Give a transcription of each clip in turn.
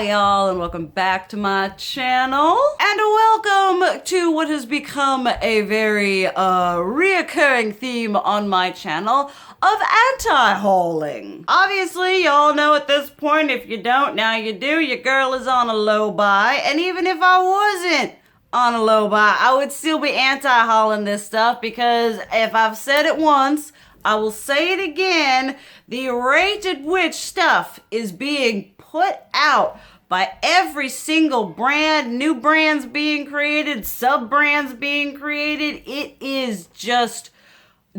Hi y'all, and welcome back to my channel. And welcome to what has become a very reoccurring theme on my channel of anti-hauling. Obviously, y'all know at this point, if you don't, now you do, your girl is on a low buy. And even if I wasn't on a low buy, I would still be anti-hauling this stuff because if I've said it once, I will say it again, the rate at which stuff is being put out by every single brand, new brands being created, sub-brands being created, it is just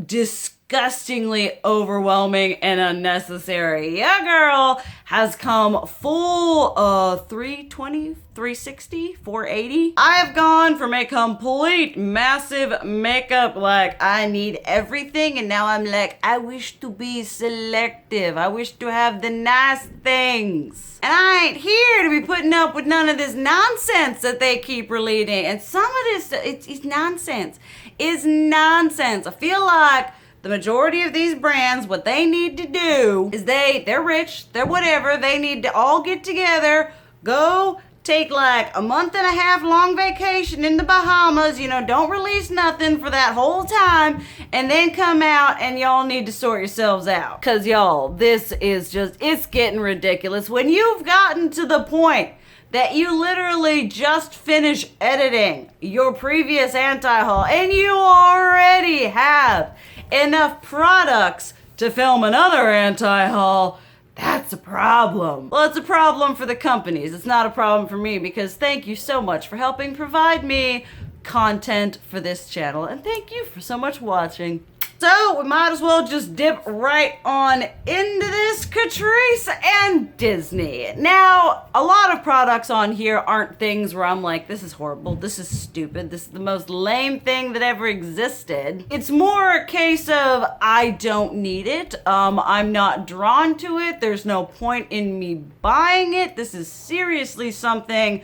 disgustingly overwhelming and unnecessary. Yeah, girl has come full 320, 360, 480. I have gone from a complete massive makeup, like I need everything, and now I'm like, I wish to be selective. I wish to have the nice things. And I ain't here to be putting up with none of this nonsense that they keep releasing. And some of this, it's nonsense. It's nonsense. I feel like the majority of these brands, what they need to do is they're rich, they're whatever, they need to all get together, go take like a month and a half long vacation in the Bahamas, you know, don't release nothing for that whole time, and then come out and y'all need to sort yourselves out. Cause y'all, this is just, it's getting ridiculous. When you've gotten to the point that you literally just finished editing your previous anti-haul and you already have enough products to film another anti-haul, that's a problem. Well, it's a problem for the companies. It's not a problem for me because thank you so much for helping provide me content for this channel. And thank you for so much watching. So we might as well just dip right on into this Catrice and Disney. Now, a lot of products on here aren't things where I'm like, this is horrible, this is stupid, this is the most lame thing that ever existed. It's more a case of I don't need it, I'm not drawn to it, there's no point in me buying it, this is seriously something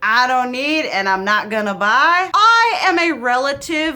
I don't need and I'm not gonna buy. I am a relative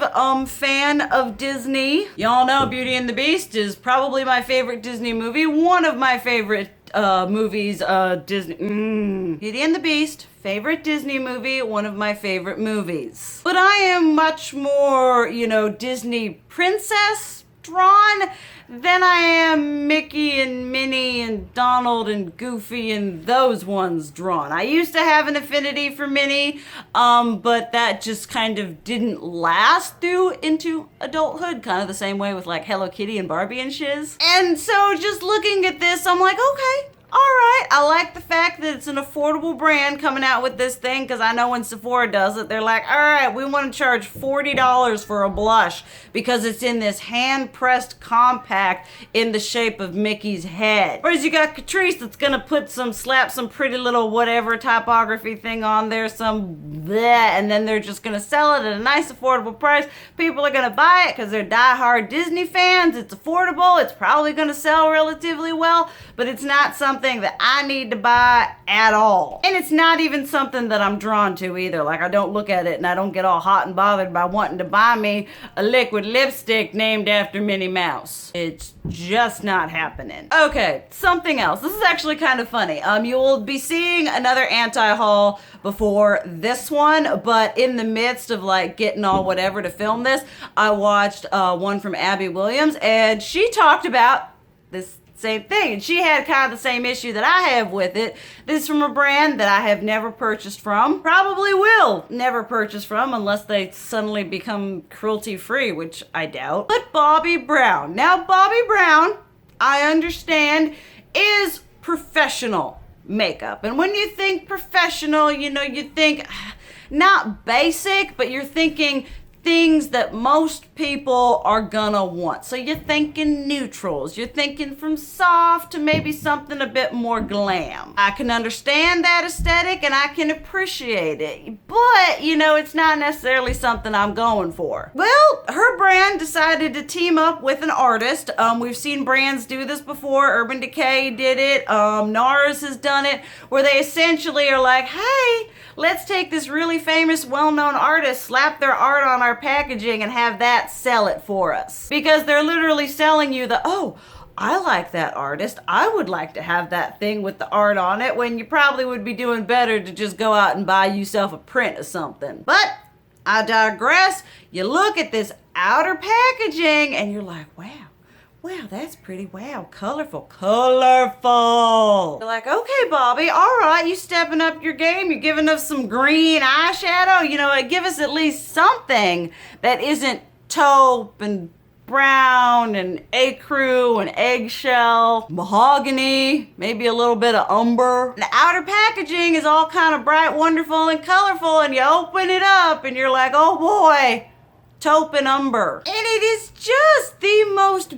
fan of Disney. Y'all know Beauty and the Beast is probably my favorite Disney movie. One of my favorite movies, Disney. Beauty and the Beast, favorite Disney movie, one of my favorite movies. But I am much more, you know, Disney princess drawn than I am Mickey and Minnie and Donald and Goofy and those ones drawn. I used to have an affinity for Minnie, but that just kind of didn't last through into adulthood, kind of the same way with like Hello Kitty and Barbie and shiz. And so just looking at this, I'm like, okay, all right, I like the fact that it's an affordable brand coming out with this thing because I know when Sephora does it, they're like, all right, we want to charge $40 for a blush because it's in this hand-pressed compact in the shape of Mickey's head. Whereas you got Catrice that's going to slap some pretty little whatever typography thing on there, some bleh, and then they're just going to sell it at a nice affordable price. People are going to buy it because they're diehard Disney fans. It's affordable. It's probably going to sell relatively well, but it's not something that I need to buy at all. And it's not even something that I'm drawn to either. Like, I don't look at it and I don't get all hot and bothered by wanting to buy me a liquid lipstick named after Minnie Mouse. It's just not happening. Okay, something else. This is actually kind of funny. You will be seeing another anti-haul before this one, but in the midst of like getting all whatever to film this, I watched one from Abby Williams and she talked about this same thing, and she had kind of the same issue that I have with it. This is from a brand that I have never purchased from, probably will never purchase from unless they suddenly become cruelty free, which I doubt. But Bobbi Brown. Now Bobbi Brown, I understand, is professional makeup, and when you think professional, you know, you think not basic, but you're thinking things that most people are gonna want. So you're thinking neutrals, you're thinking from soft to maybe something a bit more glam. I can understand that aesthetic and I can appreciate it, but you know, it's not necessarily something I'm going for. Well, her brand decided to team up with an artist. We've seen brands do this before. Urban Decay did it, NARS has done it, where they essentially are like, hey, let's take this really famous, well-known artist, slap their art on our packaging and have that sell it for us. Because they're literally selling you the, oh, I like that artist. I would like to have that thing with the art on it, when you probably would be doing better to just go out and buy yourself a print of something. But I digress. You look at this outer packaging and you're like, wow, that's pretty. Wow, colorful. You're like, okay, Bobbi, all right, you stepping up your game. You're giving us some green eyeshadow. You know, give us at least something that isn't taupe and brown and ecru and eggshell, mahogany, maybe a little bit of umber. The outer packaging is all kind of bright, wonderful, and colorful, and you open it up and you're like, oh boy, taupe and umber. And it is just the most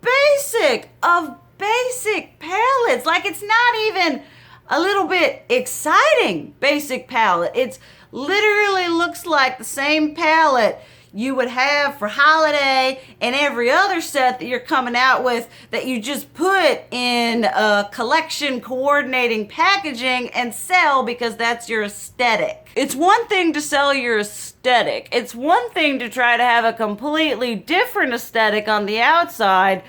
basic of basic palettes. Like, it's not even a little bit exciting basic palette. It's literally looks like the same palette you would have for holiday and every other set that you're coming out with, that you just put in a collection coordinating packaging and sell because that's your aesthetic. It's one thing to sell your aesthetic. It's one thing to try to have a completely different aesthetic on the outside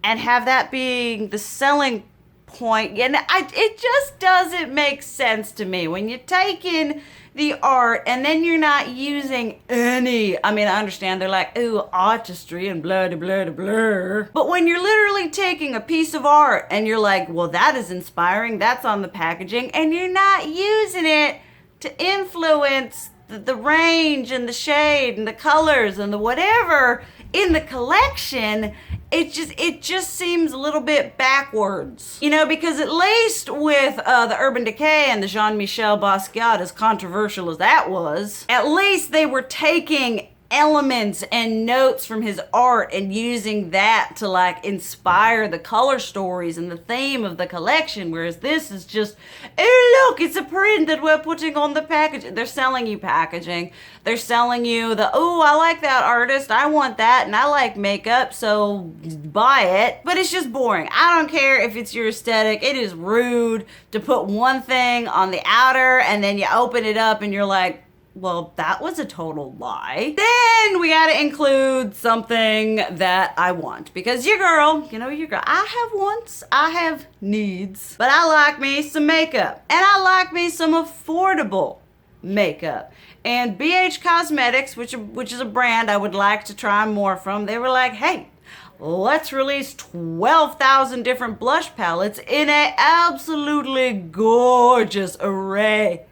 and have that being the selling point. And it just doesn't make sense to me when you take in the art and then you're not using any, I mean, I understand they're like, ooh, artistry and blah, blah, blah, blah. But when you're literally taking a piece of art and you're like, well, that is inspiring, that's on the packaging, and you're not using it to influence the range and the shade and the colors and the whatever in the collection, it just seems a little bit backwards. You know, because at least with the Urban Decay and the Jean-Michel Basquiat, as controversial as that was, at least they were taking elements and notes from his art and using that to like inspire the color stories and the theme of the collection, whereas this is just, oh look, it's a print that we're putting on the package. They're selling you packaging. They're selling you the, oh, I like that artist, I want that, and I like makeup, so buy it. But it's just boring. I don't care if it's your aesthetic. It is rude to put one thing on the outer and then you open it up and you're like, well, that was a total lie. Then we gotta include something that I want, because your girl, I have wants, I have needs, but I like me some makeup, and I like me some affordable makeup. And BH Cosmetics, which is a brand I would like to try more from, they were like, hey, let's release 12,000 different blush palettes in an absolutely gorgeous array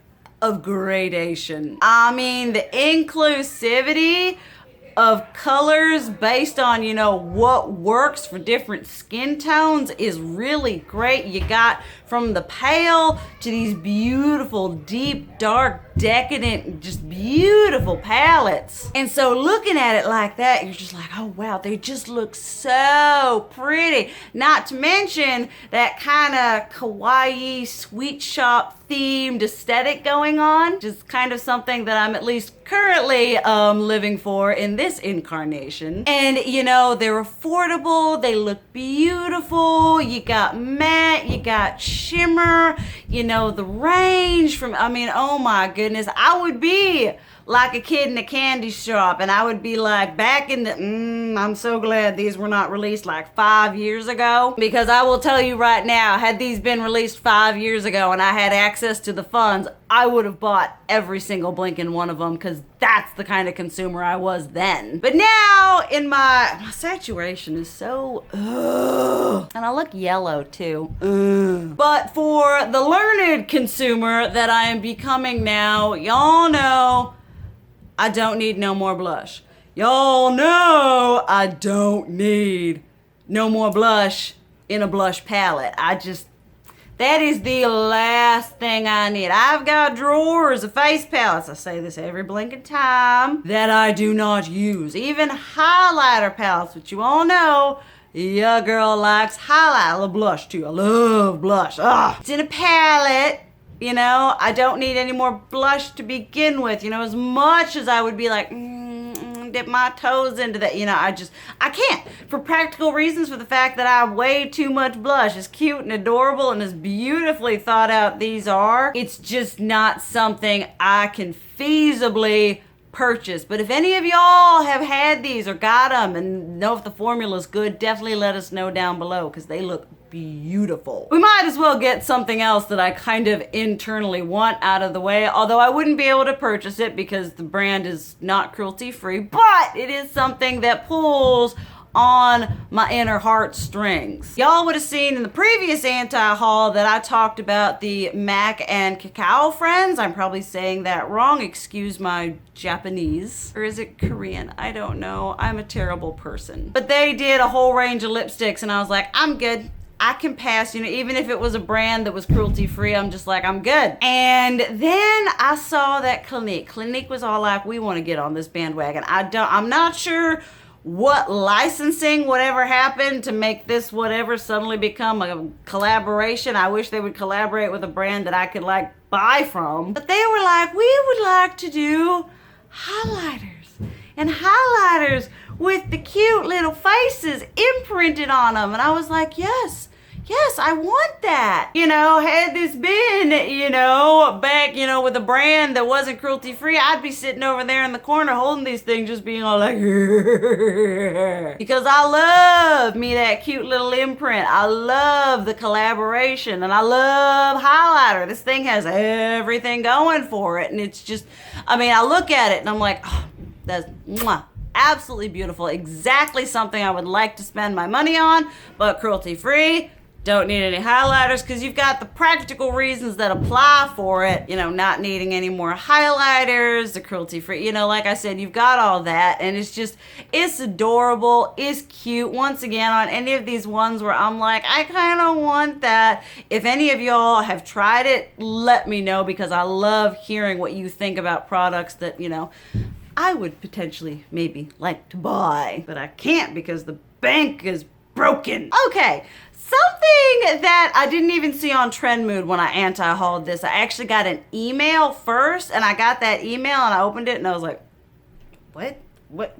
of gradation. I mean, the inclusivity of colors based on, what works for different skin tones is really great. You got from the pale to these beautiful, deep, dark, decadent, just beautiful palettes. And so looking at it like that, you're just like, oh wow, they just look so pretty. Not to mention that kind of kawaii, sweet shop themed aesthetic going on. Just kind of something that I'm at least currently living for in this incarnation. And they're affordable, they look beautiful, you got matte, you got shimmer, the range from, oh my goodness, I would be like a kid in a candy shop and I would be like, back in the, I'm so glad these were not released like 5 years ago, because I will tell you right now, had these been released 5 years ago and I had access to the funds, I would have bought every single blinking one of them, because that's the kind of consumer I was then. But now, in my saturation is so, and I look yellow too. But for the learned consumer that I am becoming now, y'all know I don't need no more blush. Y'all know I don't need no more blush in a blush palette. That is the last thing I need. I've got drawers of face palettes, I say this every blinking time, that I do not use. Even highlighter palettes, which you all know, your girl likes highlight. I love blush too. I love blush. It's in a palette. I don't need any more blush to begin with. As much as I would be like, dip my toes into that, I can't. For practical reasons, for the fact that I have way too much blush. As cute and adorable and as beautifully thought out these are, it's just not something I can feasibly purchase. But if any of y'all have had these or got them and know if the formula's good, definitely let us know down below because they look beautiful. We might as well get something else that I kind of internally want out of the way, although I wouldn't be able to purchase it because the brand is not cruelty free, but it is something that pulls on my inner heartstrings. Y'all would have seen in the previous anti-haul that I talked about the MAC and Cacao friends. I'm probably saying that wrong. Excuse my Japanese. Or is it Korean? I don't know. I'm a terrible person. But they did a whole range of lipsticks and I was like, I'm good. I can pass, you know, even if it was a brand that was cruelty free, I'm just like, I'm good. And then I saw that Clinique was all like, we want to get on this bandwagon. I'm not sure what licensing, whatever happened to make this whatever suddenly become a collaboration. I wish they would collaborate with a brand that I could like buy from. But they were like, we would like to do highlighters and highlighters with the cute little faces imprinted on them. And I was like, yes, I want that. You know, had this been, you know, back, you know, with a brand that wasn't cruelty free, I'd be sitting over there in the corner holding these things just being all like, because I love me that cute little imprint. I love the collaboration and I love highlighter. This thing has everything going for it. And it's just, I mean, I look at it and I'm like, oh, that's mwah. Absolutely beautiful. Exactly something I would like to spend my money on, but cruelty free. Don't need any highlighters because you've got the practical reasons that apply for it. You know, not needing any more highlighters, the cruelty free, you know, like I said, you've got all that. And it's just, it's adorable, it's cute. Once again, on any of these ones where I'm like, I kind of want that. If any of y'all have tried it, let me know because I love hearing what you think about products that, you know, I would potentially maybe like to buy, but I can't because the bank is broken. Okay, something that I didn't even see on Trend Mood when I anti-hauled this. I actually got an email first, and I got that email and I opened it and I was like, what? But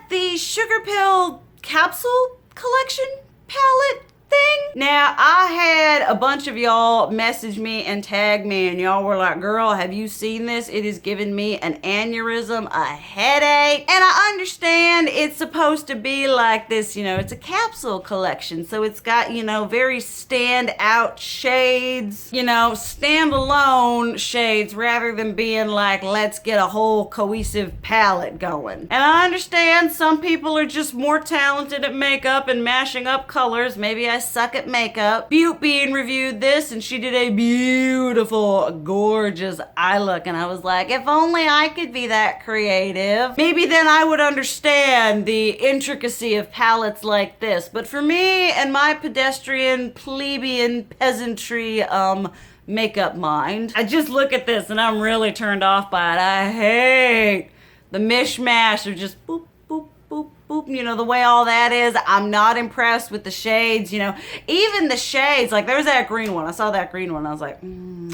the Sugarpill capsule collection palette thing. Now, I had a bunch of y'all message me and tag me and y'all were like, girl, have you seen this? It is giving me an aneurysm, a headache. And I understand it's supposed to be like this, you know, it's a capsule collection. So it's got, you know, very stand out shades, you know, standalone shades rather than being like, let's get a whole cohesive palette going. And I understand some people are just more talented at makeup and mashing up colors. Maybe I suck at makeup. Butte Bean reviewed this and she did a beautiful, gorgeous eye look. And I was like, if only I could be that creative. Maybe then I would understand the intricacy of palettes like this. But for me and my pedestrian, plebeian, peasantry, makeup mind, I just look at this and I'm really turned off by it. I hate the mishmash of just boop, boop, boop, boop, you know, the way all that is. I'm not impressed with the shades, you know, even the shades, like there's that green one. I saw that green one. I was like,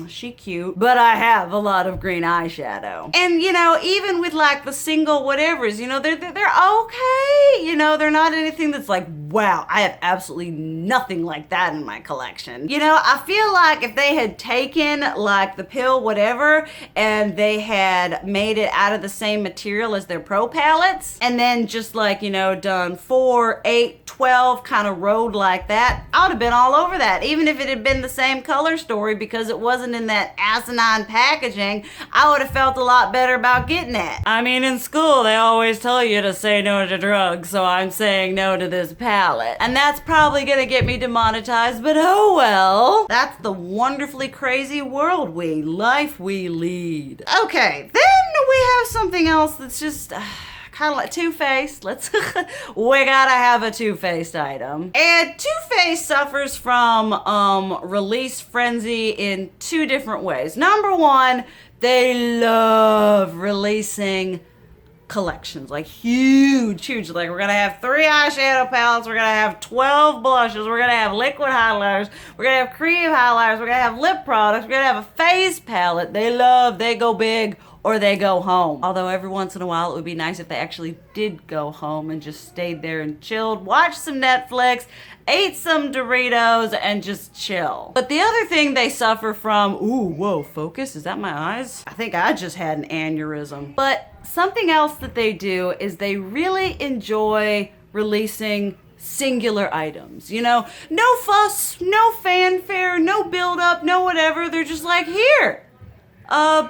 she cute, but I have a lot of green eyeshadow. And, you know, even with like the single whatevers, you know, they're okay. You know, they're not anything that's like, wow, I have absolutely nothing like that in my collection. You know, I feel like if they had taken like the pill whatever and they had made it out of the same material as their pro palettes and then just like, you know, done 4, 8, 12 kind of road like that, I would have been all over that. Even if it had been the same color story because it wasn't in that asinine packaging, I would have felt a lot better about getting it. I mean, in school, they always tell you to say no to drugs, so I'm saying no to this palette. And that's probably gonna get me demonetized, but oh well. That's the wonderfully crazy world life we lead. Okay, then we have something else that's just kind of like Too Faced. We gotta have a Too Faced item. And Too Faced suffers from release frenzy in 2 different ways. Number one, they love releasing collections, like huge, like we're gonna have 3 eyeshadow palettes, we're gonna have 12 blushes, we're gonna have liquid highlighters, we're gonna have cream highlighters, we're gonna have lip products, we're gonna have a face palette. They go big or they go home. Although every once in a while it would be nice if they actually did go home and just stayed there and chilled, watched some Netflix, ate some Doritos, and just chill. But the other thing they suffer from, ooh, whoa, focus, is that my eyes? I think I just had an aneurysm. But something else that they do is they really enjoy releasing singular items, you know, no fuss, no fanfare, no build up, no whatever. They're just like, here,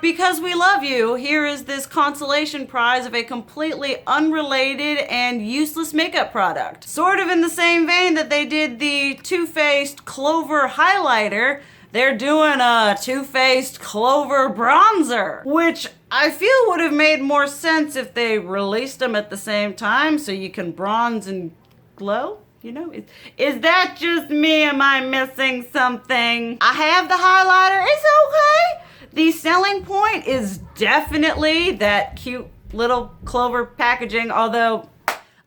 because we love you, here is this consolation prize of a completely unrelated and useless makeup product. Sort of in the same vein that they did the Too Faced Clover highlighter, they're doing a Too Faced Clover bronzer, which I feel would have made more sense if they released them at the same time so you can bronze and glow. You know, is that just me? Am I missing something? I have the highlighter. It's okay. The selling point is definitely that cute little Clover packaging, although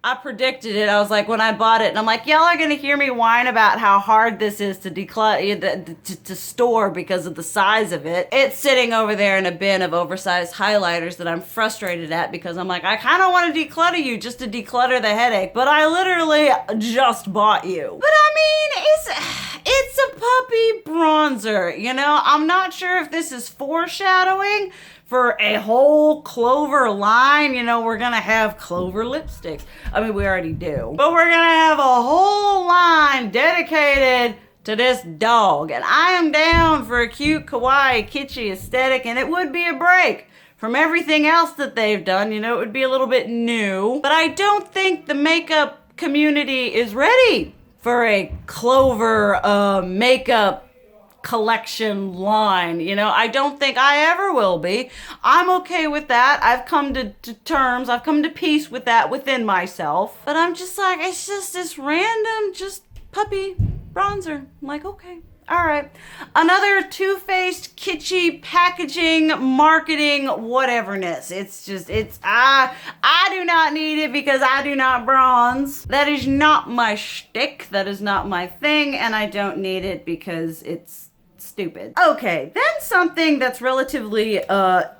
I predicted it. I was like, when I bought it, and I'm like, y'all are gonna hear me whine about how hard this is to declutter, to store because of the size of it. It's sitting over there in a bin of oversized highlighters that I'm frustrated at because I'm like, I kind of want to declutter you just to declutter the headache, but I literally just bought you. But I mean, it's a puppy bronzer, you know? I'm not sure if this is foreshadowing for a whole Clover line. You know, we're gonna have Clover lipsticks. I mean, we already do. But we're gonna have a whole line dedicated to this dog. And I am down for a cute, kawaii, kitschy aesthetic, and it would be a break from everything else that they've done. You know, it would be a little bit new. But I don't think the makeup community is ready for a Clover makeup collection line. You know, I don't think I ever will be. I'm okay with that. I've come to terms, I've come to peace with that within myself. But I'm just like, it's just this random, just puppy bronzer. I'm like, okay, all right. Another Too Faced kitschy packaging, marketing, whateverness. It's just, I do not need it because I do not bronze. That is not my shtick. That is not my thing. And I don't need it because it's stupid. Okay, then something that's relatively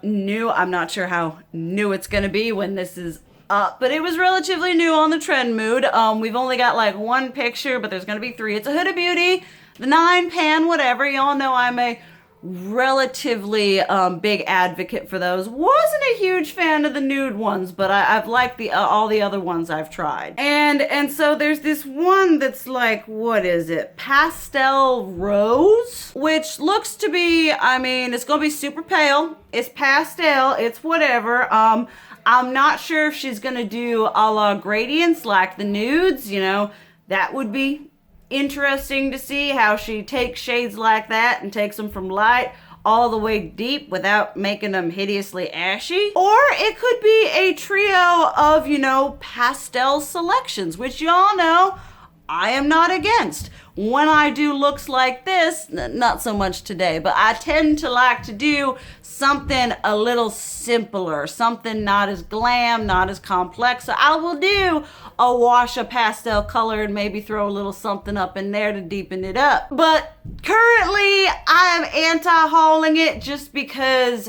new. I'm not sure how new it's gonna be when this is up, but it was relatively new on the trend mood. We've only got like one picture, but there's gonna be three. It's a Huda Beauty, the 9-pan, whatever. Y'all know I'm a relatively big advocate for those. Wasn't a huge fan of the nude ones, but I've liked the all the other ones I've tried. And so there's this one that's like, what is it? Pastel Rose, which looks to be, I mean, it's gonna be super pale. It's pastel, it's whatever. I'm not sure if she's gonna do a la gradients like the nudes, you know. That would be interesting to see how she takes shades like that and takes them from light all the way deep without making them hideously ashy. Or it could be a trio of, you know, pastel selections, which y'all know I am not against. When I do looks like this, not so much today, but I tend to like to do something a little simpler, something not as glam, not as complex. So I will do a wash of pastel color and maybe throw a little something up in there to deepen it up. But currently I am anti-hauling it just because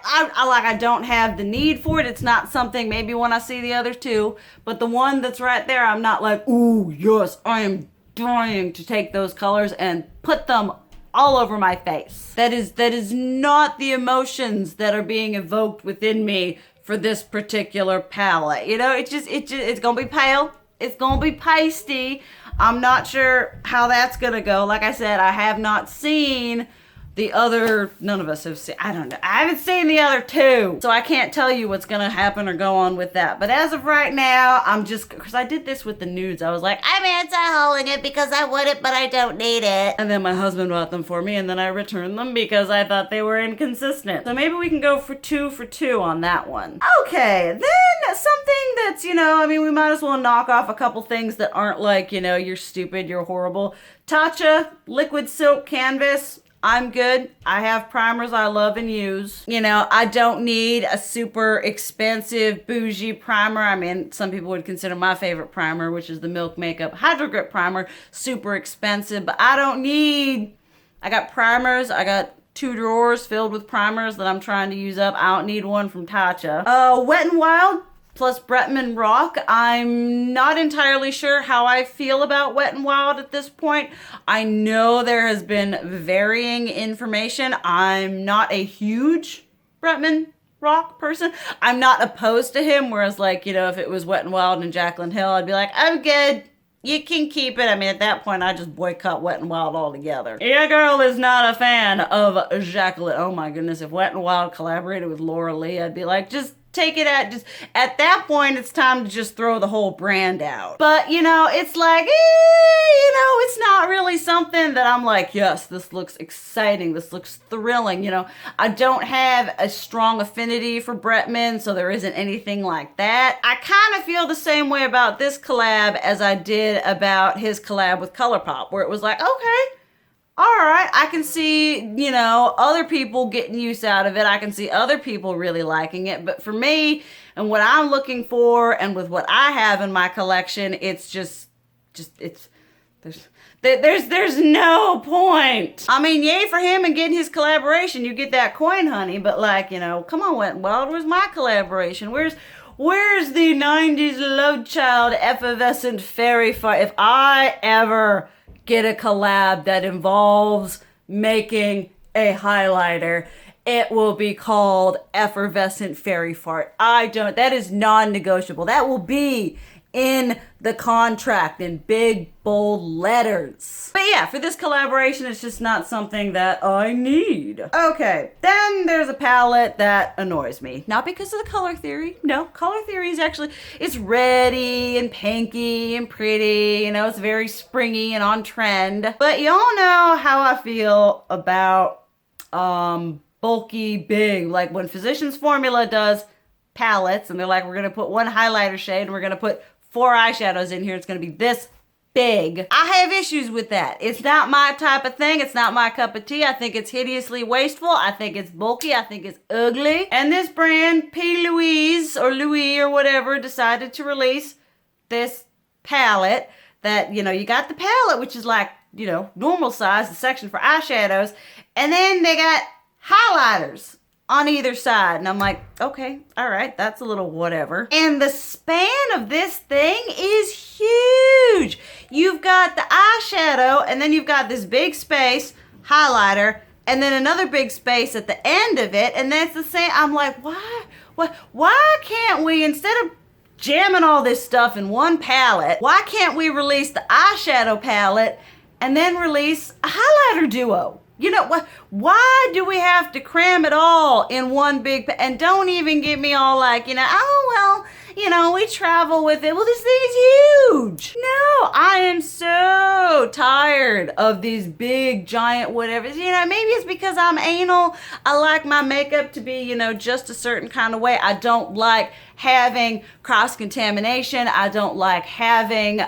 I don't have the need for it. It's not something, maybe when I see the other two, but the one that's right there, I'm not like, ooh, yes, I am dying to take those colors and put them all over my face. That is not the emotions that are being evoked within me for this particular palette. You know, it's gonna be pale. It's gonna be pasty. I'm not sure how that's gonna go. Like I said, I have not seen the other, none of us have seen, I don't know. I haven't seen the other two, so I can't tell you what's gonna happen or go on with that. But as of right now, I'm just, because I did this with the nudes. I was like, I'm anti-hauling it because I want it, but I don't need it. And then my husband bought them for me, and then I returned them because I thought they were inconsistent. So maybe we can go for two on that one. Okay, then something that's, you know, I mean, we might as well knock off a couple things that aren't like, you know, you're stupid, you're horrible. Tatcha Liquid Silk Canvas. I'm good. I have primers I love and use. You know, I don't need a super expensive bougie primer. I mean, some people would consider my favorite primer, which is the Milk Makeup Hydro Grip Primer, super expensive, but I don't need, I got primers, I got 2 drawers filled with primers that I'm trying to use up. I don't need one from Tatcha. Wet n Wild plus Bretman Rock. I'm not entirely sure how I feel about Wet n Wild at this point. I know there has been varying information. I'm not a huge Bretman Rock person. I'm not opposed to him, whereas like, you know, if it was Wet n Wild and Jaclyn Hill, I'd be like, I'm good. You can keep it. I mean, at that point, I just boycott Wet n Wild altogether. Your girl is not a fan of Jaclyn. Oh my goodness, if Wet n Wild collaborated with Laura Lee, I'd be like, just take it at, just, at that point, it's time to just throw the whole brand out. But, you know, it's like, you know, it's not really something that I'm like, yes, this looks exciting. This looks thrilling. You know, I don't have a strong affinity for Bretman, so there isn't anything like that. I kind of feel the same way about this collab as I did about his collab with ColourPop, where it was like, okay, all right, I can see, you know, other people getting use out of it. I can see other people really liking it. But for me and what I'm looking for and with what I have in my collection, it's just it's, there's no point. I mean, yay for him and getting his collaboration. You get that coin, honey. But like, you know, come on, Wet n Wild, where's my collaboration? Where's the 90s love child effervescent fairy fire? If I ever get a collab that involves making a highlighter, it will be called Effervescent Fairy Fart. That is non-negotiable. That will be in the contract in big, bold letters. But yeah, for this collaboration, it's just not something that I need. Okay, then there's a palette that annoys me. Not because of the color theory. No, color theory is actually, it's reddy and pinky and pretty. You know, it's very springy and on trend. But y'all know how I feel about bulky, big. Like when Physicians Formula does palettes and they're like, we're gonna put 1 highlighter shade and we're gonna put 4 eyeshadows in here. It's gonna be this big. I have issues with that. It's not my type of thing. It's not my cup of tea. I think it's hideously wasteful. I think it's bulky. I think it's ugly. And this brand, Louise or whatever, decided to release this palette that, you know, you got the palette, which is like, you know, normal size, the section for eyeshadows. And then they got highlighters on either side. And I'm like, okay, all right, that's a little whatever. And the span of this thing is huge. You've got the eyeshadow, and then you've got this big space highlighter, and then another big space at the end of it, and that's the same. I'm like, why can't we, instead of jamming all this stuff in one palette, why can't we release the eyeshadow palette and then release a highlighter duo? You know what? Why do we have to cram it all in one big? And don't even get me all like, you know, oh well, you know, we travel with it. Well, this thing is huge. No, I am so tired of these big giant whatevers. You know, maybe it's because I'm anal. I like my makeup to be, you know, just a certain kind of way. I don't like having cross-contamination. I don't like having,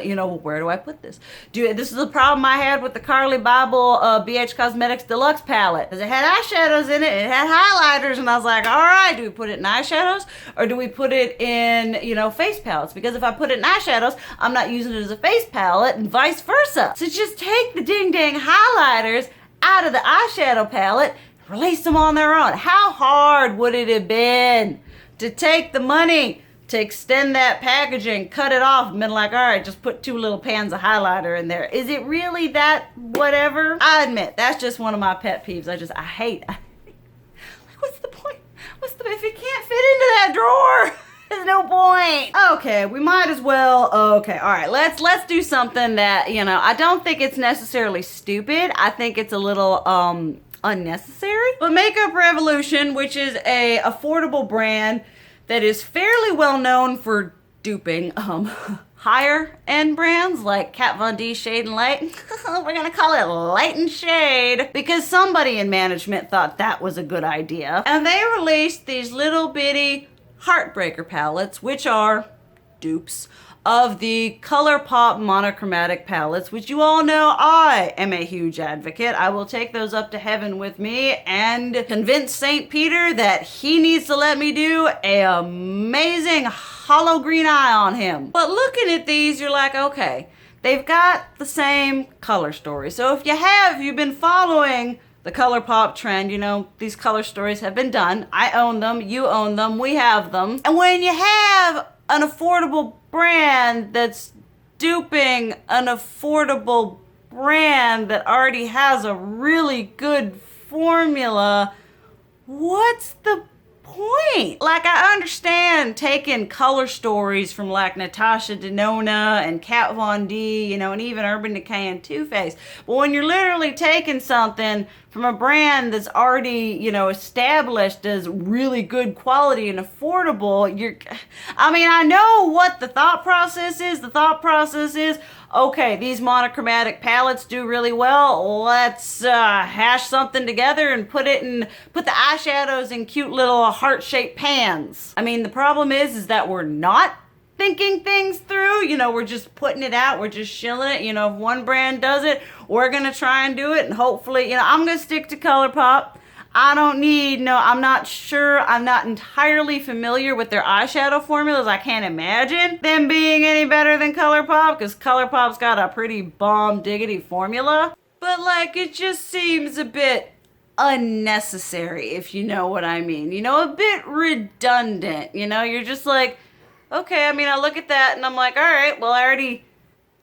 you know, where do I put this? This is the problem I had with the Carly Bible BH Cosmetics Deluxe palette. Because it had eyeshadows in it, it had highlighters, and I was like, all right, do we put it in eyeshadows or do we put it in, you know, face palettes? Because if I put it in eyeshadows, I'm not using it as a face palette and vice versa. So just take the ding-dang highlighters out of the eyeshadow palette, release them on their own. How hard would it have been to take the money to extend that packaging, cut it off, and been like, all right, just put 2 little pans of highlighter in there? Is it really that whatever? I admit, that's just one of my pet peeves. I hate. Like, what's the point? If it can't fit into that drawer, there's no point. Okay, we might as well, okay, all right, let's do something that, you know, I don't think it's necessarily stupid. I think it's a little, unnecessary. But Makeup Revolution, which is a affordable brand that is fairly well known for duping higher end brands like Kat Von D Shade and Light. We're gonna call it Light and Shade because somebody in management thought that was a good idea. And they released these little bitty Heartbreaker palettes, which are dupes of the ColourPop monochromatic palettes, which you all know I am a huge advocate. I will take those up to heaven with me and convince St. Peter that he needs to let me do an amazing hollow green eye on him. But looking at these, you're like, okay, they've got the same color story. So if you've been following the ColourPop trend. You know, these color stories have been done. I own them, you own them, we have them. And when you have an affordable brand that's duping an affordable brand that already has a really good formula, what's the point? Like, I understand taking color stories from like Natasha Denona and Kat Von D, you know, and even Urban Decay and Too Faced. But when you're literally taking something from a brand that's already, you know, established as really good quality and affordable, I mean, I know what the thought process is. The thought process is, okay, these monochromatic palettes do really well. Let's hash something together and put the eyeshadows in cute little heart-shaped pans. I mean, the problem is that we're not thinking things through. You know, we're just putting it out. We're just shilling it. You know, if one brand does it, we're going to try and do it. And hopefully, you know, I'm going to stick to ColourPop. I don't need, no, I'm not sure, I'm not entirely familiar with their eyeshadow formulas. I can't imagine them being any better than ColourPop, because ColourPop's got a pretty bomb diggity formula. But like, it just seems a bit unnecessary, if you know what I mean. You know, a bit redundant, you know? You're just like, okay, I mean, I look at that and I'm like, all right, well, I already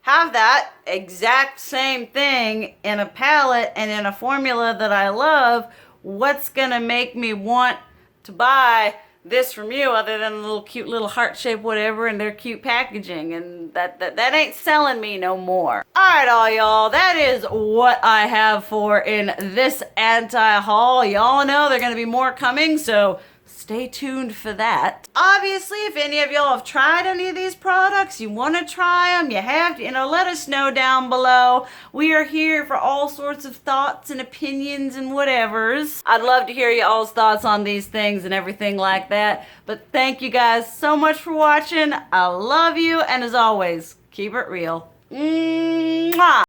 have that exact same thing in a palette and in a formula that I love. What's gonna make me want to buy this from you other than a little cute little heart-shaped whatever and their cute packaging? And that ain't selling me no more. Alright, all y'all, that is what I have for in this anti-haul. Y'all know there are gonna be more coming, so stay tuned for that. Obviously, if any of y'all have tried any of these products, you want to try them, you have to, you know, let us know down below. We are here for all sorts of thoughts and opinions and whatevers. I'd love to hear y'all's thoughts on these things and everything like that. But thank you guys so much for watching. I love you, and as always, keep it real. Mwah!